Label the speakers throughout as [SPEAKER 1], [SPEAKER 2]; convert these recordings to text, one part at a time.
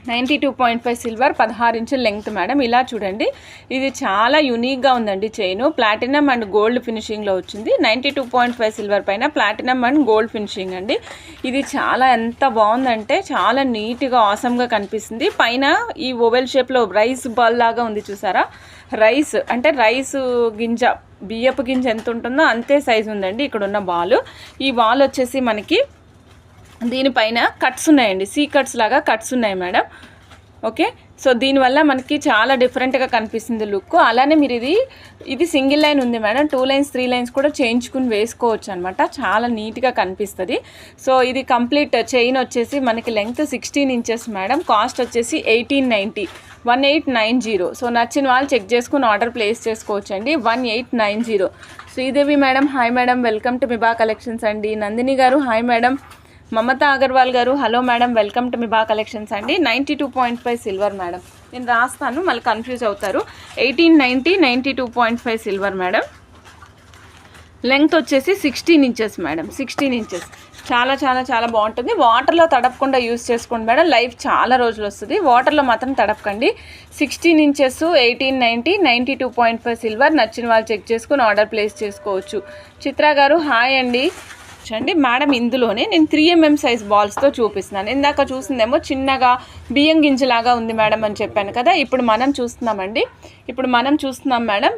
[SPEAKER 1] 92.5 silver, 16 ఇంచుల length madam. ఇలా చూడండి, ఇది చాలా యూనిక్గా ఉందండి చైను. ప్లాటినం అండ్ గోల్డ్ ఫినిషింగ్లో వచ్చింది. 92.5 సిల్వర్ పైన ప్లాటినం అండ్ గోల్డ్ ఫినిషింగ్ అండి. ఇది చాలా ఎంత బాగుందంటే చాలా నీట్గా ఆసమ్గా కనిపిస్తుంది. పైన ఈ ఓవెల్ షేప్లో రైస్ బాల్ లాగా ఉంది చూసారా. రైస్ అంటే రైసు గింజ, బియ్యపు గింజ ఎంత ఉంటుందో అంతే సైజు ఉందండి ఇక్కడ ఉన్న బాల్. ఈ బాల్ వచ్చేసి మనకి దీనిపైన కట్స్ ఉన్నాయండి, సీ కట్స్ లాగా కట్స్ ఉన్నాయి మేడం. ఓకే, సో దీనివల్ల మనకి చాలా డిఫరెంట్గా కనిపిస్తుంది లుక్. అలానే మీరు ఇది సింగిల్ లైన్ ఉంది మేడం, 2 లైన్స్ 3 లైన్స్ కూడా చేయించుకుని వేసుకోవచ్చు అనమాట. చాలా నీట్గా కనిపిస్తుంది. సో ఇది కంప్లీట్ చైన్ వచ్చేసి మనకి లెంగ్త్ 16 ఇంచెస్ మేడం. కాస్ట్ వచ్చేసి 1890, 1890. సో నచ్చిన వాళ్ళు చెక్ చేసుకుని ఆర్డర్ ప్లేస్ చేసుకోవచ్చు అండి. 1890. Sridevi madam hi madam, welcome to Miba collections అండి. నందిని గారు హాయ్ మేడం. మమతా అగర్వాల్ గారు hello madam, welcome to Miba collections అండి. 92.5 సిల్వర్ మేడం. నేను రాస్తాను మళ్ళీ కన్ఫ్యూజ్ అవుతారు. 1890, 92.5 సిల్వర్ మేడం. లెంగ్త్ వచ్చేసి 16 ఇంచెస్ మేడం, 16 ఇంచెస్. చాలా చాలా చాలా బాగుంటుంది. వాటర్లో తడపకుండా యూస్ చేసుకోండి మేడం, లైఫ్ చాలా రోజులు వస్తుంది. వాటర్లో మాత్రం తడపకండి. 16 ఇంచెస్, 1890, 92.5 సిల్వర్. నచ్చిన వాళ్ళు చెక్ చేసుకుని ఆర్డర్ ప్లేస్ చేసుకోవచ్చు. చిత్ర గారు హాయ్ అండి. అండి మేడం, ఇందులోనే నేను 3mm సైజ్ బాల్స్తో చూపిస్తున్నాను. ఇందాక చూసిందేమో చిన్నగా బియ్యం గింజలాగా ఉంది మేడం అని చెప్పాను కదా. ఇప్పుడు మనం చూస్తున్నాం మేడం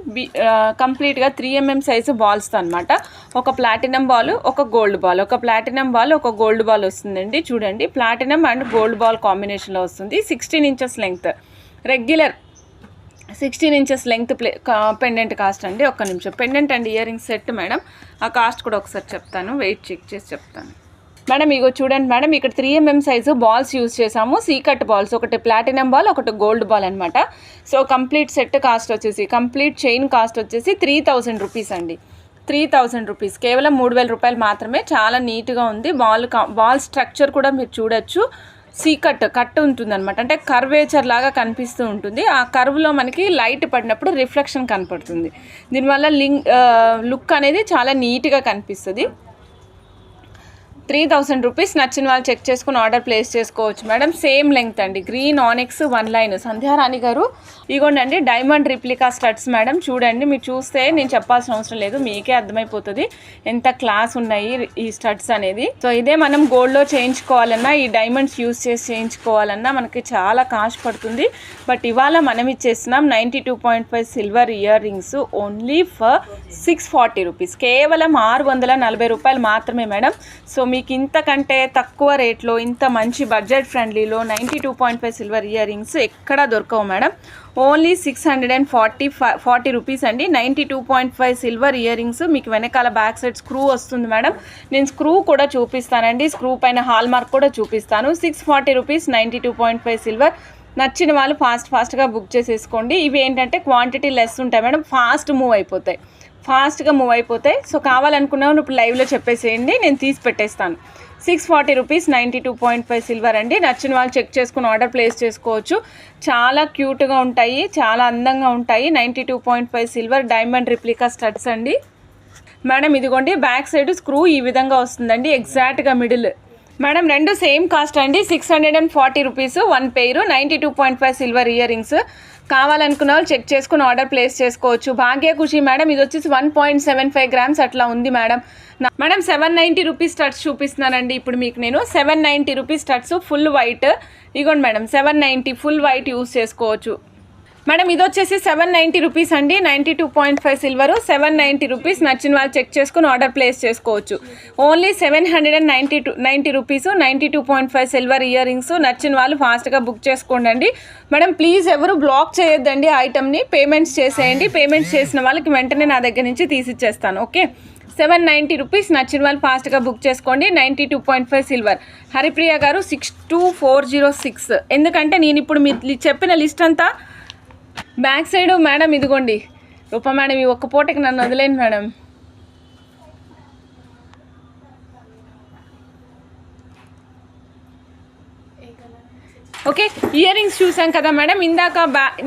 [SPEAKER 1] కంప్లీట్గా 3mm సైజు బాల్స్తో అనమాట. ఒక ప్లాటినం బాల్, ఒక గోల్డ్ బాల్, ఒక ప్లాటినం బాల్, ఒక గోల్డ్ బాల్ వస్తుందండి. చూడండి, ప్లాటినం అండ్ గోల్డ్ బాల్ కాంబినేషన్లో వస్తుంది. 16 inches length, regular 16 inches length pendant cost అండి. ఒక్క నిమిషం. Pendant and ear ring set madam, ఆ కాస్ట్ కూడా ఒకసారి చెప్తాను, వెయిట్ చెక్ చేసి చెప్తాను మేడం. ఇగో చూడండి మేడం, ఇక్కడ 3mm సైజు బాల్స్ యూజ్ చేసాము, సీకట్ బాల్స్, ఒకటి ప్లాటినం బాల్, ఒకటి గోల్డ్ బాల్ అనమాట. సో కంప్లీట్ సెట్ కాస్ట్ వచ్చేసి, కంప్లీట్ చైన్ కాస్ట్ వచ్చేసి 3000 రూపీస్ అండి. 3000 రూపీస్, కేవలం 3000 రూపాయలు మాత్రమే. చాలా నీట్గా ఉంది. బాల్ స్ట్రక్చర్ కూడా మీరు చూడొచ్చు. కట్ ఉంటుంది అనమాట, అంటే కర్వేచర్ లాగా కనిపిస్తూ ఉంటుంది. ఆ కర్వ్లో మనకి లైట్ పడినప్పుడు రిఫ్లెక్షన్ కనపడుతుంది. దీనివల్ల లుక్ అనేది చాలా నీట్గా కనిపిస్తుంది. 3000 రూపీస్. నచ్చిన వాళ్ళు చెక్ చేసుకుని ఆర్డర్ ప్లేస్ చేసుకోవచ్చు మేడం. సేమ్ లెంగ్త్ అండి, గ్రీన్ ఆనిక్స్ 1 లైన్. సంధ్యారాణి గారు ఇగోండి డైమండ్ రిప్లికా స్టడ్స్ మేడం. చూడండి, మీరు చూస్తే నేను చెప్పాల్సిన అవసరం లేదు, మీకే అర్థమైపోతుంది ఎంత క్లాస్ ఉన్నాయి ఈ స్టడ్స్ అనేది. సో ఇదే మనం గోల్డ్లో చేయించుకోవాలన్నా, ఈ డైమండ్స్ యూస్ చేసి చేయించుకోవాలన్నా మనకి చాలా కాస్ట్ పడుతుంది. బట్ ఇవాళ మనం ఇచ్చేస్తున్నాం 92.5 silver ear rings only for 640 rupees, కేవలం 640 రూపాయలు మాత్రమే మేడం. సో మీకు ఇంతకంటే తక్కువ రేట్లో, ఇంత మంచి బడ్జెట్ ఫ్రెండ్లీలో 92.5 సిల్వర్ ఇయర్ రింగ్స్ ఎక్కడా దొరకవు మేడం. ఓన్లీ 640 రూపీస్ అండి. 92.5 సిల్వర్ ఇయర్ రింగ్స్. మీకు వెనకాల బ్యాక్ సైడ్ స్క్రూ వస్తుంది మేడం. నేను స్క్రూ కూడా చూపిస్తానండి, స్క్రూ పైన హాల్ మార్క్ కూడా చూపిస్తాను. 640 రూపీస్, 92.5 సిల్వర్. నచ్చిన వాళ్ళు ఫాస్ట్గా బుక్ చేసేసుకోండి. ఇవి ఏంటంటే క్వాంటిటీ లెస్ ఉంటాయి మేడం, ఫాస్ట్గా మూవ్ అయిపోతాయి. సో కావాలనుకున్నాను ఇప్పుడు లైవ్లో చెప్పేసేయండి, నేను తీసి పెట్టేస్తాను. 640 రూపీస్, 92.5 సిల్వర్ అండి. నచ్చిన వాళ్ళు చెక్ చేసుకుని ఆర్డర్ ప్లేస్ చేసుకోవచ్చు. చాలా క్యూట్గా ఉంటాయి, చాలా అందంగా ఉంటాయి. 92.5 సిల్వర్ డైమండ్ రిప్లికా స్టడ్స్ అండి మేడం. ఇదిగోండి బ్యాక్ సైడ్ స్క్రూ ఈ విధంగా వస్తుందండి, ఎగ్జాక్ట్గా మిడిల్ మేడం. రెండు సేమ్ కాస్ట్ అండి, 640 rupees 1 pair. 92.5 silver ear rings. కావాలనుకున్న వాళ్ళు చెక్ చేసుకుని ఆర్డర్ ప్లేస్ చేసుకోవచ్చు. భాగ్య ఖుషి మేడం, ఇది వచ్చేసి 1.75 గ్రామ్స్ అట్లా ఉంది మేడం. 790 రూపీస్ స్టడ్స్ చూపిస్తున్నానండి ఇప్పుడు మీకు నేను. 790 రూపీస్ స్టడ్స్ ఫుల్ వైట్. ఇగోండి మేడం, 790 ఫుల్ వైట్ యూస్ చేసుకోవచ్చు మేడం. ఇది వచ్చేసి 790 రూపీస్ అండి. 92.5 సిల్వరు, 790 రూపీస్. నచ్చిన వాళ్ళు చెక్ చేసుకుని ఆర్డర్ ప్లేస్ చేసుకోవచ్చు. Only 790 rupees, 92.5 silver ear rings. నచ్చిన వాళ్ళు ఫాస్ట్గా బుక్ చేసుకోండి మేడం. ప్లీజ్ ఎవరు బ్లాక్ చేయొద్దండి ఐటమ్ని, పేమెంట్స్ చేసేయండి. పేమెంట్స్ చేసిన వాళ్ళకి వెంటనే నా దగ్గర నుంచి తీసిచ్చేస్తాను. Okay, 790 rupees. నచ్చిన వాళ్ళు ఫాస్ట్గా బుక్ చేసుకోండి. 92.5 సిల్వర్. హరిప్రియ గారు 62406. ఎందుకంటే నేను ఇప్పుడు మీరు చెప్పిన లిస్ట్ అంతా బ్యాక్ సైడ్ మేడం. ఇదిగోండి రూపా మేడం, ఈ ఒక్క పూటకి నన్ను వదిలేను మేడం. ఓకే, ఇయర్ రింగ్స్ చూసాం కదా మేడం. ఇందాక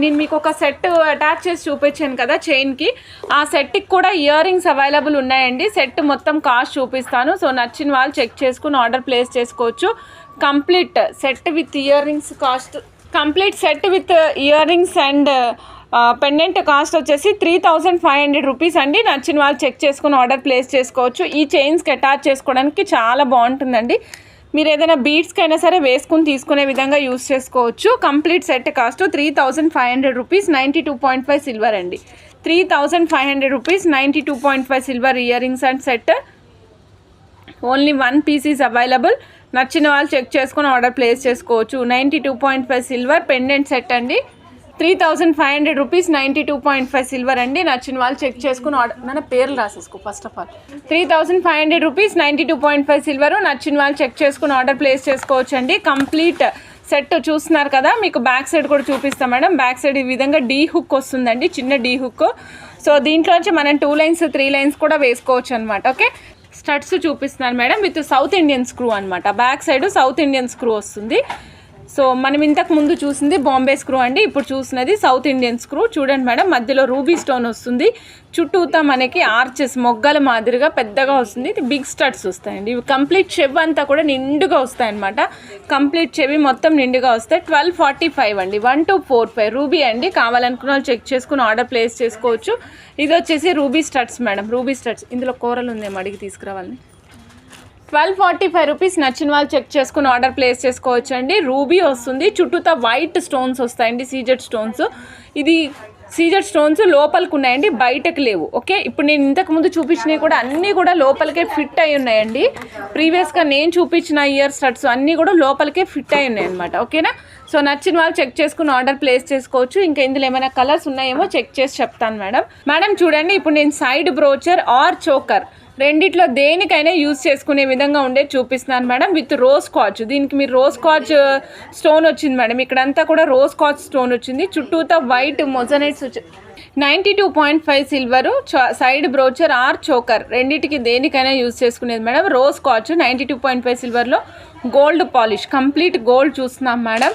[SPEAKER 1] నేను మీకు ఒక సెట్ అటాచ్ చేసి చూపించాను కదా చైన్కి, ఆ సెట్కి కూడా ఇయర్ రింగ్స్ అవైలబుల్ ఉన్నాయండి. సెట్ మొత్తం కాస్ట్ చూపిస్తాను. సో నచ్చిన వాళ్ళు చెక్ చేసుకుని ఆర్డర్ ప్లేస్ చేసుకోవచ్చు. Complete set with ear rings cost, complete set with ear rings and pendant cost వచ్చేసి 3500 రూపీస్ అండి. నచ్చిన వాళ్ళు చెక్ చేసుకుని ఆర్డర్ ప్లేస్ చేసుకోవచ్చు. ఈ చైన్స్కి అటాచ్ చేసుకోవడానికి చాలా బాగుంటుందండి. మీరు ఏదైనా బీడ్స్కి అయినా సరే వేసుకుని తీసుకునే విధంగా యూస్ చేసుకోవచ్చు. Complete set cost 3500 rupees, 92.5 silver అండి. 3500 rupees, 92.5 silver ear rings and set. Only 1 piece is available. నచ్చిన వాళ్ళు చెక్ చేసుకుని ఆర్డర్ ప్లేస్ చేసుకోవచ్చు. 92.5 సిల్వర్ పెండెంట్ సెట్ అండి. 3500 రూపీస్, 92.5 సిల్వర్ అండి. నచ్చిన వాళ్ళు చెక్ చేసుకుని ఆర్డర్, మన పేర్లు రాసేసుకో first of all. 3500 rupees, 92.5 silver. నచ్చిన వాళ్ళు చెక్ చేసుకుని ఆర్డర్ ప్లేస్ చేసుకోవచ్చు అండి. కంప్లీట్ సెట్ చూస్తున్నారు కదా, మీకు బ్యాక్ సైడ్ కూడా చూపిస్తాం మేడం. బ్యాక్ సైడ్ ఈ విధంగా డీ హుక్ వస్తుందండి, చిన్న డీ హుక్. సో దీంట్లోంచి మనం 2 లైన్స్ 3 లైన్స్ కూడా వేసుకోవచ్చు అనమాట. ఓకే, స్టడ్స్ చూపిస్తున్నాను madam with South Indian screw అనమాట. Back side South Indian screw వస్తుంది. సో మనం ఇంతకు ముందు చూసింది బాంబే స్క్రూ అండి, ఇప్పుడు చూసినది సౌత్ ఇండియన్ స్క్రూ. చూడండి మేడం, మధ్యలో రూబీ స్టోన్ వస్తుంది. చుట్టూతా మనకి ఆర్చెస్ మొగ్గల మాదిరిగా పెద్దగా వస్తుంది. ఇది బిగ్ స్టడ్స్ వస్తాయండి. ఇవి కంప్లీట్ చెవి అంతా కూడా నిండుగా వస్తాయన్నమాట. కంప్లీట్ చెవి మొత్తం నిండుగా వస్తాయి. 1245 అండి, 1245 రూబీ అండి. కావాలనుకున్న వాళ్ళు చెక్ చేసుకుని ఆర్డర్ ప్లేస్ చేసుకోవచ్చు. ఇది వచ్చేసి ruby studs madam, ruby studs. ఇందులో కూరలు ఉందేమో అడిగి తీసుకురావాలని. 1245 రూపీస్. నచ్చిన వాళ్ళు చెక్ చేసుకుని ఆర్డర్ ప్లేస్ చేసుకోవచ్చు అండి. రూబీ వస్తుంది, చుట్టూతా వైట్ స్టోన్స్ వస్తాయండి, సీజెడ్ స్టోన్స్. ఇది సీజెడ్ స్టోన్స్ లోపలికి ఉన్నాయండి, బయటకు లేవు. ఓకే, ఇప్పుడు నేను ఇంతకుముందు చూపించినవి కూడా అన్నీ కూడా లోపలికే ఫిట్ అయి ఉన్నాయండి. ప్రీవియస్గా నేను చూపించిన ఇయర్ స్టడ్స్ అన్నీ కూడా లోపలికే ఫిట్ అయి ఉన్నాయి అనమాట. ఓకేనా, సో నచ్చిన వాళ్ళు చెక్ చేసుకుని ఆర్డర్ ప్లేస్ చేసుకోవచ్చు. ఇంకా ఇందులో ఏమైనా కలర్స్ ఉన్నాయేమో చెక్ చేసి చెప్తాను మేడం. మేడం చూడండి, ఇప్పుడు నేను సైడ్ బ్రోచర్ ఆర్ చోకర్ రెండిట్లో దేనికైనా యూజ్ చేసుకునే విధంగా ఉండే చూపిస్తున్నాను మేడం. With rose catch. దీనికి మీరు రోజ్ కాచ్ స్టోన్ వచ్చింది మేడం. ఇక్కడంతా కూడా రోజ్ కాచ్ స్టోన్ వచ్చింది. చుట్టూతా వైట్ మొజనైట్స్ వచ్చి 92.5 silver. Side brooch or choker రెండింటికి దేనికైనా యూజ్ చేసుకునేది మేడం. రోజ్ కాచ్ 92.5 సిల్వర్లో గోల్డ్ పాలిష్, కంప్లీట్ గోల్డ్ చూస్తున్నాం madam.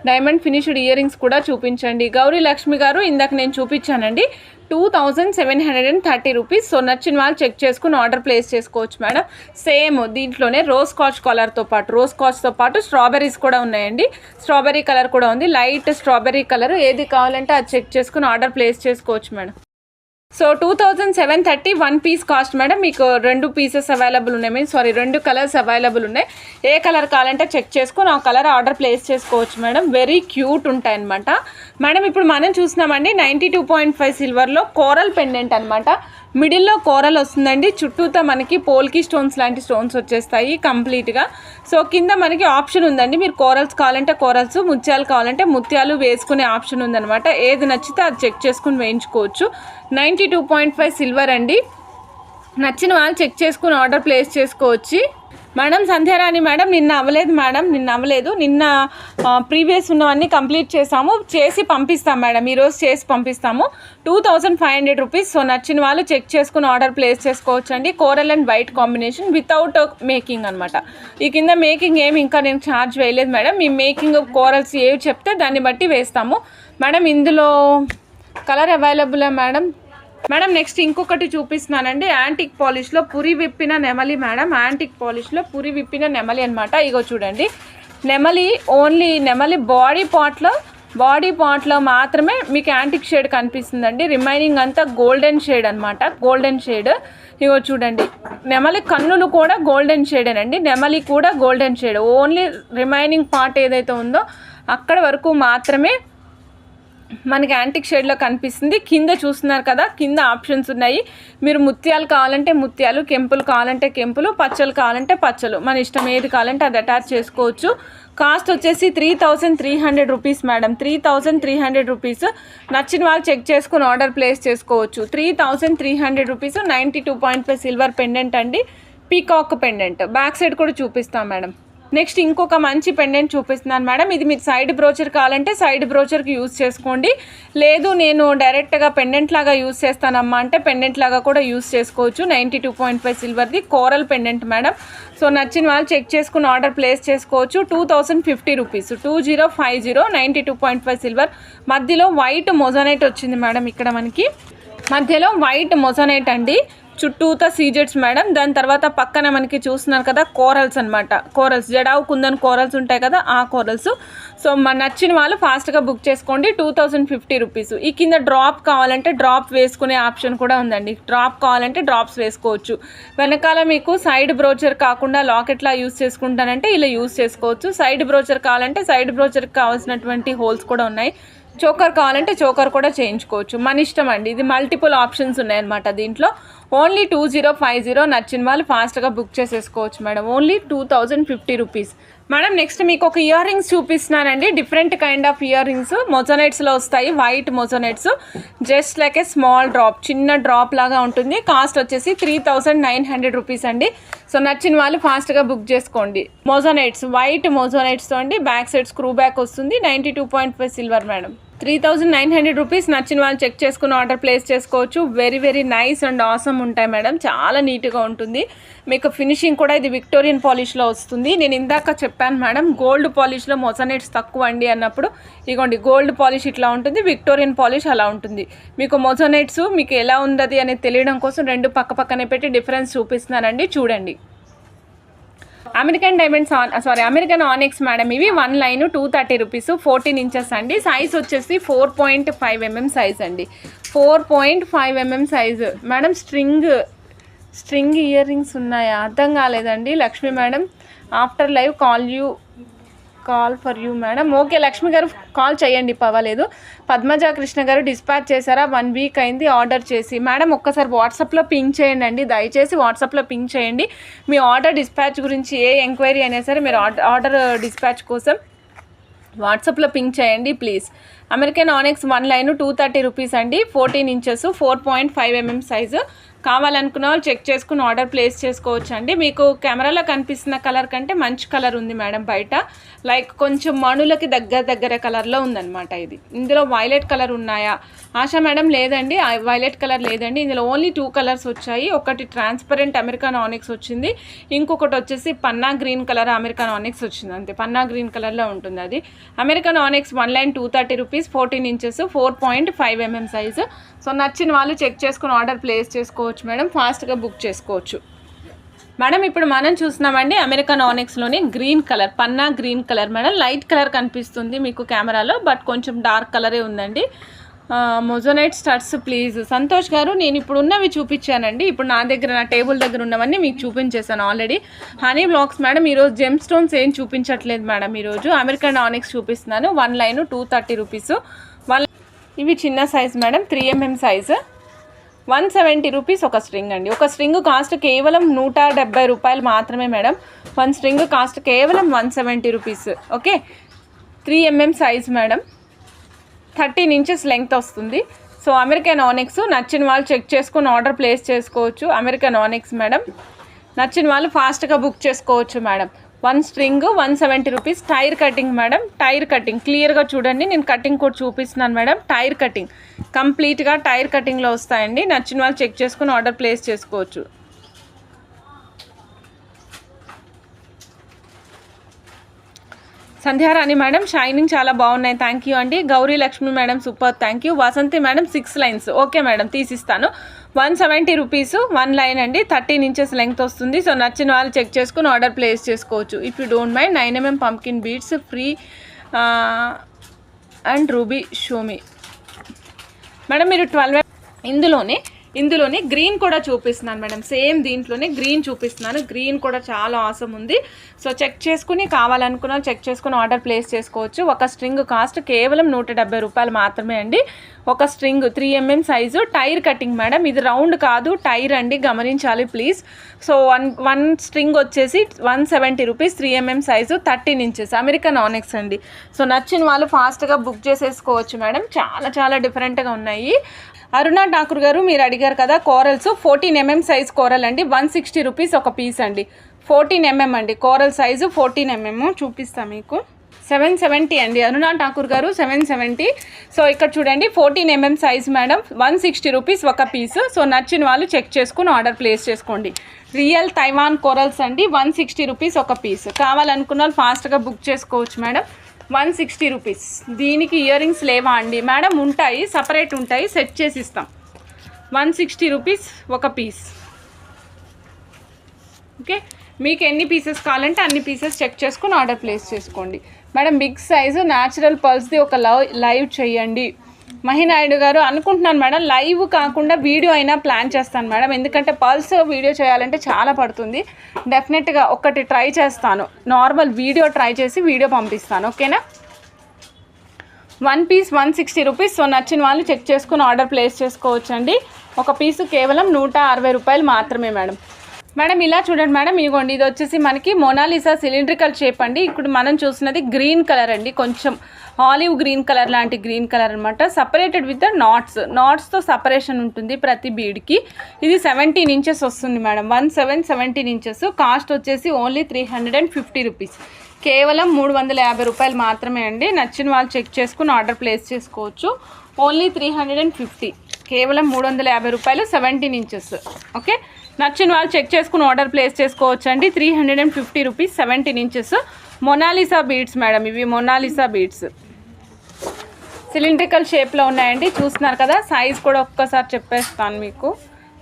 [SPEAKER 1] Diamond finished ear rings కూడా చూపించండి. గౌరీ లక్ష్మి గారు ఇందాక నేను చూపించానండి, 2730 రూపీస్. సో నచ్చిన వాళ్ళు చెక్ చేసుకుని ఆర్డర్ ప్లేస్ చేసుకోవచ్చు మేడం. సేమ్ దీంట్లోనే రోజ్ కాచ్ కలర్తో పాటు, రోజ్ కాచ్తో పాటు స్ట్రాబెర్రీస్ కూడా ఉన్నాయండి. స్ట్రాబెర్రీ కలర్ కూడా ఉంది, లైట్ స్ట్రాబెర్రీ కలర్. ఏది కావాలంటే అది చెక్ చేసుకుని ఆర్డర్ ప్లేస్ చేసుకోవచ్చు madam. So 2730 1 piece cost madam. మీకు 2 పీసెస్ అవైలబుల్ ఉన్నాయి, సారీ 2 కలర్స్ అవైలబుల్ ఉన్నాయి. ఏ కలర్ కావాలంటే చెక్ చేసుకుని ఆ కలర్ ఆర్డర్ ప్లేస్ చేసుకోవచ్చు మేడం. వెరీ క్యూట్ ఉంటాయి అనమాట మేడం. ఇప్పుడు మనం చూస్తున్నామండి 92.5 సిల్వర్లో కోరల్ పెండెంట్ అనమాట. మిడిల్లో కోరల్ వస్తుందండి. చుట్టూతో మనకి పోల్కి స్టోన్స్ లాంటి స్టోన్స్ వచ్చేస్తాయి కంప్లీట్గా. సో కింద మనకి ఆప్షన్ ఉందండి, మీరు కోరల్స్ కావాలంటే కోరల్స్, ముత్యాలు కావాలంటే ముత్యాలు వేసుకునే ఆప్షన్ ఉందన్నమాట. ఏది నచ్చితే అది చెక్ చేసుకుని వేయించుకోవచ్చు. 92.5 సిల్వర్ అండి. నచ్చిన వాళ్ళు చెక్ చేసుకుని ఆర్డర్ ప్లేస్ చేసుకోవచ్చు మేడం. సంధ్యారాణి మేడం నిన్న అవ్వలేదు. నిన్న ప్రీవియస్ ఉన్నవన్నీ కంప్లీట్ చేసి పంపిస్తాం మేడం. ఈరోజు చేసి పంపిస్తాము. 2500 రూపీస్. సో నచ్చిన వాళ్ళు చెక్ చేసుకుని ఆర్డర్ ప్లేస్ చేసుకోవచ్చు అండి. Coral and white combination without making అనమాట. ఈ కింద మేకింగ్ ఏమి ఇంకా నేను ఛార్జ్ వేయలేదు మేడం. మీ మేకింగ్ కోరల్స్ ఏవి చెప్తే దాన్ని బట్టి వేస్తాము మేడం. ఇందులో కలర్ అవైలబుల్ మేడం. నెక్స్ట్ ఇంకొకటి చూపిస్తున్నానండి. యాంటిక్ పాలిష్లో పురి విప్పిన నెమలి మేడం. యాంటిక్ పాలిష్లో పురి విప్పిన నెమలి అనమాట. ఇగో చూడండి, నెమలి ఓన్లీ నెమలి బాడీ పార్ట్లో మాత్రమే మీకు యాంటిక్ షేడ్ కనిపిస్తుందండి. రిమైనింగ్ అంతా గోల్డెన్ షేడ్ అనమాట, గోల్డెన్ షేడ్. ఇగో చూడండి, నెమలి కన్నులు కూడా గోల్డెన్ షేడేనండి. నెమలి కూడా golden shade. Only remaining part ఏదైతే ఉందో అక్కడ వరకు మాత్రమే మనకి యాంటిక్ షేడ్లో కనిపిస్తుంది. కింద చూస్తున్నారు కదా, కింద ఆప్షన్స్ ఉన్నాయి. మీరు ముత్యాలు కావాలంటే ముత్యాలు, కెంపులు కావాలంటే కెంపులు, పచ్చలు కావాలంటే పచ్చలు, మన ఇష్టం ఏది కావాలంటే అది అటాచ్ చేసుకోవచ్చు. కాస్ట్ వచ్చేసి 3300 రూపీస్ మేడం. 3300 రూపీస్. నచ్చిన వాళ్ళు చెక్ చేసుకుని ఆర్డర్ ప్లేస్ చేసుకోవచ్చు. 3300 రూపీస్. 92.5 సిల్వర్ పెండెంట్ అండి, పీకాక్ పెండెంట్. బ్యాక్ సైడ్ కూడా చూపిస్తాం మేడం. నెక్స్ట్ ఇంకొక మంచి పెండెంట్ చూపిస్తున్నాను మేడం. ఇది మీరు సైడ్ బ్రోచర్ కావాలంటే సైడ్ బ్రోచర్కి యూజ్ చేసుకోండి. లేదు నేను డైరెక్ట్గా పెండెంట్ లాగా యూజ్ చేస్తానమ్మా అంటే పెండెంట్ లాగా కూడా యూజ్ చేసుకోవచ్చు. 92.5 సిల్వర్ది కోరల్ పెండెంట్ మేడం. సో నచ్చిన వాళ్ళు చెక్ చేసుకుని ఆర్డర్ ప్లేస్ చేసుకోవచ్చు. 2050 రూపీస్. 2050. 92.5 సిల్వర్. మధ్యలో వైట్ మొజనైట్ వచ్చింది మేడం. ఇక్కడ మనకి మధ్యలో వైట్ మొజనైట్ అండి. చుట్టూతా సీజెట్స్ మేడం. దాని తర్వాత పక్కన మనకి చూస్తున్నారు కదా కోరల్స్ అనమాట. కోరల్స్ జడావు కుందన్ కోరల్స్ ఉంటాయి కదా, ఆ కోరల్స్. సో మన నచ్చిన వాళ్ళు ఫాస్ట్గా బుక్ చేసుకోండి. 2050 రూపీస్. ఈ కింద డ్రాప్ కావాలంటే డ్రాప్ వేసుకునే ఆప్షన్ కూడా ఉందండి. డ్రాప్ కావాలంటే డ్రాప్స్ వేసుకోవచ్చు. వెనకాల మీకు సైడ్ బ్రోచర్ కాకుండా లాకెట్లా యూస్ చేసుకుంటానంటే ఇలా యూస్ చేసుకోవచ్చు. సైడ్ బ్రోచర్ కావాలంటే సైడ్ బ్రోచర్కి కావాల్సినటువంటి హోల్స్ కూడా ఉన్నాయి. చోకర్ కావాలంటే చోకర్ కూడా చేయించుకోవచ్చు, మన ఇష్టం అండి. ఇది మల్టిపుల్ ఆప్షన్స్ ఉన్నాయన్నమాట దీంట్లో. ఓన్లీ 2050. నచ్చిన వాళ్ళు ఫాస్ట్గా బుక్ చేసేసుకోవచ్చు madam. Only 2050 rupees madam. Next మీకు ఒక ఇయర్ రింగ్స్ చూపిస్తున్నానండి. Different kind of ear rings మొజోనైట్స్లో వస్తాయి. White moissanites, just like a small drop, చిన్న డ్రాప్ లాగా ఉంటుంది. కాస్ట్ వచ్చేసి 3900 రూపీస్ అండి. సో నచ్చిన వాళ్ళు ఫాస్ట్గా బుక్ చేసుకోండి. మొజోనైట్స్, వైట్ మొజోనైట్స్తో అండి. బ్యాక్ సైడ్ స్క్రూ బ్యాక్ వస్తుంది. 92.5 సిల్వర్ మేడం. 3900 రూపీస్. నచ్చిన వాళ్ళు చెక్ చేసుకుని ఆర్డర్ ప్లేస్ చేసుకోవచ్చు. Very very nice and awesome ఉంటాయి మేడం. చాలా నీట్గా ఉంటుంది. మీకు ఫినిషింగ్ కూడా ఇది విక్టోరియన్ పాలిష్లో వస్తుంది. నేను ఇందాక చెప్పాను మేడం, గోల్డ్ పాలిష్లో మొజోనైట్స్ తక్కువ అండి అన్నప్పుడు, ఇగోండి గోల్డ్ పాలిష్ ఇట్లా ఉంటుంది, విక్టోరియన్ పాలిష్ అలా ఉంటుంది. మీకు మొజోనైట్స్ మీకు ఎలా ఉంది అనేది తెలియడం కోసం రెండు పక్క పక్కనే పెట్టి డిఫరెన్స్ చూపిస్తున్నానండి, చూడండి. American diamonds American onyx madam. ఇవి 1 లైన్ 230 రూపీస్. 14 ఇంచెస్ అండి. సైజ్ వచ్చేసి 4.5 mm సైజ్ అండి. 4.5 mm size madam. String ear rings ఉన్నాయా అర్థం కాలేదండి Lakshmi madam. After live call for you madam. Okay Lakshmi గారు కాల్ చేయండి, పర్వాలేదు. పద్మజ కృష్ణ గారు డిస్పాచ్ చేశారా? 1 వీక్ అయింది ఆర్డర్ చేసి. మేడం ఒక్కసారి వాట్సాప్లో పింక్ చేయండి అండి, దయచేసి వాట్సాప్లో పింక్ చేయండి. మీ ఆర్డర్ డిస్పాచ్ గురించి ఏ ఎంక్వైరీ అయినా సరే మీరు ఆర్డర్ డిస్పాచ్ కోసం వాట్సాప్లో పింక్ చేయండి please. American onyx 1 line 230 rupees అండి. 14 ఇంచెస్ 4.5 mm సైజు. కావాలనుకున్న వాళ్ళు చెక్ చేసుకుని ఆర్డర్ ప్లేస్ చేసుకోవచ్చు అండి. మీకు కెమెరాలో కనిపిస్తున్న కలర్ కంటే మంచి కలర్ ఉంది మేడం బయట. లైక్ కొంచెం మణులకి దగ్గర కలర్లో ఉందన్నమాట ఇది. ఇందులో వైలెట్ కలర్ ఉన్నాయా ఆశా మేడం? లేదండి, వైలెట్ కలర్ లేదండి. ఇందులో ఓన్లీ 2 కలర్స్ వచ్చాయి. ఒకటి ట్రాన్స్పరెంట్ అమెరికన్ ఆనిక్స్ వచ్చింది, ఇంకొకటి వచ్చేసి పన్నా గ్రీన్ కలర్ అమెరికన్ ఆనిక్స్ వచ్చింది. అంతే, పన్నా గ్రీన్ కలర్లో ఉంటుంది అది. American onyx 1 line 230 rupees. 14 inches 4.5 mm size. So నచ్చిన వాళ్ళు చెక్ చేసుకుని ఆర్డర్ ప్లేస్ చేసుకోవచ్చు మేడం. ఫాస్ట్గా బుక్ చేసుకోవచ్చు మేడం. ఇప్పుడు మనం చూస్తున్నామండి అమెరికన్ ఆనిక్స్లోని గ్రీన్ కలర్, పన్నా green colour madam. Light colour కనిపిస్తుంది మీకు కెమెరాలో, బట్ కొంచెం డార్క్ కలరే ఉందండి. Moissanite studs please. సంతోష్ గారు, నేను ఇప్పుడు ఉన్నవి చూపించానండి. ఇప్పుడు నా టేబుల్ దగ్గర ఉన్నవన్నీ మీకు చూపించేశాను ఆల్రెడీ. Honey blocks madam. ఈరోజు జెమ్ స్టోన్స్ ఏం చూపించట్లేదు మేడం. ఈరోజు అమెరికన్ ఆనిక్స్ చూపిస్తున్నాను. 1 లైన్ 230 రూపీస్. ఇవి చిన్న size madam, 3 mm size. 170 rupees ఒక స్ట్రింగ్ అండి. ఒక స్ట్రింగ్ కాస్ట్ కేవలం 170 రూపాయలు మాత్రమే మేడం. 1 స్ట్రింగ్ కాస్ట్ కేవలం 170 rupees. Okay, 3 mm size madam. 13 inches length వస్తుంది. సో అమెరికన్ ఆనిక్స్ నచ్చిన వాళ్ళు చెక్ చేసుకుని ఆర్డర్ ప్లేస్ చేసుకోవచ్చు. American onyx madam. నచ్చిన వాళ్ళు ఫాస్ట్గా బుక్ చేసుకోవచ్చు madam. 1 string 170 rupees. Tyre cutting madam. Tyre cutting క్లియర్గా చూడండి, నేను కటింగ్ కూడా చూపిస్తున్నాను మేడం. టైర్ కటింగ్ కంప్లీట్గా టైర్ కటింగ్లో వస్తాయండి. నచ్చిన వాళ్ళు చెక్ చేసుకుని ఆర్డర్ ప్లేస్ చేసుకోవచ్చు. సంధ్యారాణి మేడం, షైనింగ్ చాలా బాగున్నాయి, థ్యాంక్ యూ అండి. Gauri Lakshmi madam, super, thank you. Vasanthi madam 6 lines. Okay madam, తీసిస్తాను. 170 రూపీస్ 1 లైన్ అండి. 13 ఇంచెస్ లెంగ్త్ వస్తుంది. సో నచ్చిన వాళ్ళు చెక్ చేసుకుని ఆర్డర్ ప్లేస్ చేసుకోవచ్చు. If you don't mind 9 mm pumpkin beads free and ruby Xiaomi madam. మీరు 12 ఇందులోనే గ్రీన్ కూడా చూపిస్తున్నాను మేడం. సేమ్ దీంట్లోనే గ్రీన్ చూపిస్తున్నాను. గ్రీన్ కూడా చాలా ఆసమ్ ఉంది. సో చెక్ చేసుకుని కావాలనుకున్న చెక్ చేసుకుని ఆర్డర్ ప్లేస్ చేసుకోవచ్చు. ఒక స్ట్రింగ్ కాస్ట్ కేవలం 170 రూపాయలు మాత్రమే అండి. ఒక string 3 mm size. Tyre cutting madam. ఇది రౌండ్ కాదు, టైర్ అండి, గమనించాలి ప్లీజ్. సో వన్ స్ట్రింగ్ వచ్చేసి 170 rupees. 3 mm size, 13 inches American onyx అండి. సో నచ్చిన వాళ్ళు ఫాస్ట్గా బుక్ చేసేసుకోవచ్చు మేడం. చాలా చాలా డిఫరెంట్గా ఉన్నాయి. అరుణ ఠాకూర్ గారు, మీరు అడిగారు కదా కోరల్స్. 14 mm సైజ్ కోరల్ అండి. 160 రూపీస్ ఒక పీస్ అండి. 14 mm అండి కోరల్ సైజు. 14 mm చూపిస్తాను మీకు. 770 అండి అరుణ ఠాకూర్ గారు, 770. సో ఇక్కడ చూడండి 14 mm సైజ్ మేడం. 160 రూపీస్ ఒక పీస్. సో నచ్చిన వాళ్ళు చెక్ చేసుకుని ఆర్డర్ ప్లేస్ చేసుకోండి. రియల్ తైవాన్ కోరల్స్ అండి. 160 రూపీస్ ఒక పీస్. కావాలనుకున్న వాళ్ళు ఫాస్ట్గా బుక్ చేసుకోవచ్చు మేడం. 160 రూపీస్. దీనికి ఇయర్ రింగ్స్ లేవా అండి మేడం? ఉంటాయి, సపరేట్ ఉంటాయి, సెట్ చేసి ఇస్తాం. 160 రూపీస్ ఒక పీస్. ఓకే, మీకు ఎన్ని పీసెస్ కావాలంటే అన్ని పీసెస్ చెక్ చేసుకుని ఆర్డర్ ప్లేస్ చేసుకోండి. మేడం బిగ్ సైజు న్యాచురల్ పర్ల్స్ది ఒక లైవ్ చేయండి మహినాయుడు గారు. అనుకుంటున్నాను మేడం, లైవ్ కాకుండా వీడియో అయినా ప్లాన్ చేస్తాను మేడం, ఎందుకంటే పర్ల్స్ వీడియో చేయాలంటే చాలా పడుతుంది. డెఫినెట్గా ఒకటి ట్రై చేస్తాను, నార్మల్ వీడియో ట్రై చేసి వీడియో పంపిస్తాను. ఓకేనా, 1 పీస్ 160 రూపీస్. సో నచ్చిన వాళ్ళు చెక్ చేసుకుని ఆర్డర్ ప్లేస్ చేసుకోవచ్చండి. ఒక పీసు కేవలం 160 రూపాయలు మాత్రమే మేడం. మేడం ఇలా చూడండి మేడం, ఇదిగోండి, ఇది వచ్చేసి మనకి మొనాలిసా సిలిండ్రికల్ షేప్ అండి. ఇప్పుడు మనం చూసినది గ్రీన్ కలర్ అండి, కొంచెం ఆలివ్ గ్రీన్ కలర్ లాంటి గ్రీన్ కలర్ అనమాట. సపరేటెడ్ విత్ ద నాట్స్తో సపరేషన్ ఉంటుంది ప్రతి బీడ్కి. ఇది 17 ఇంచెస్ వస్తుంది మేడం, 17 ఇంచెస్. కాస్ట్ వచ్చేసి ఓన్లీ 350 రూపీస్, కేవలం 350 రూపాయలు మాత్రమే అండి. నచ్చిన వాళ్ళు చెక్ చేసుకుని ఆర్డర్ ప్లేస్ చేసుకోవచ్చు. ఓన్లీ 350, కేవలం 350 రూపాయలు, 17 ఇంచెస్. ఓకే, నచ్చిన వాళ్ళు చెక్ చేసుకుని ఆర్డర్ ప్లేస్ చేసుకోవచ్చు అండి. 350 rupees, 17 inches. Mona Lisa beads madam, ఇవి మొనాలిసా బీడ్స్ సిలిండ్రికల్ షేప్లో ఉన్నాయండి. చూస్తున్నారు కదా, సైజ్ కూడా ఒక్కసారి చెప్పేస్తాను మీకు.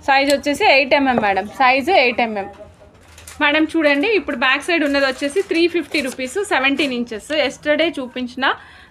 [SPEAKER 1] సైజ్ వచ్చేసి 8 mm madam, size 8 mm madam. చూడండి, ఇప్పుడు బ్యాక్ సైడ్ ఉన్నది వచ్చేసి 350 రూపీస్, 17 ఇంచెస్. ఎస్టర్డే చూపించిన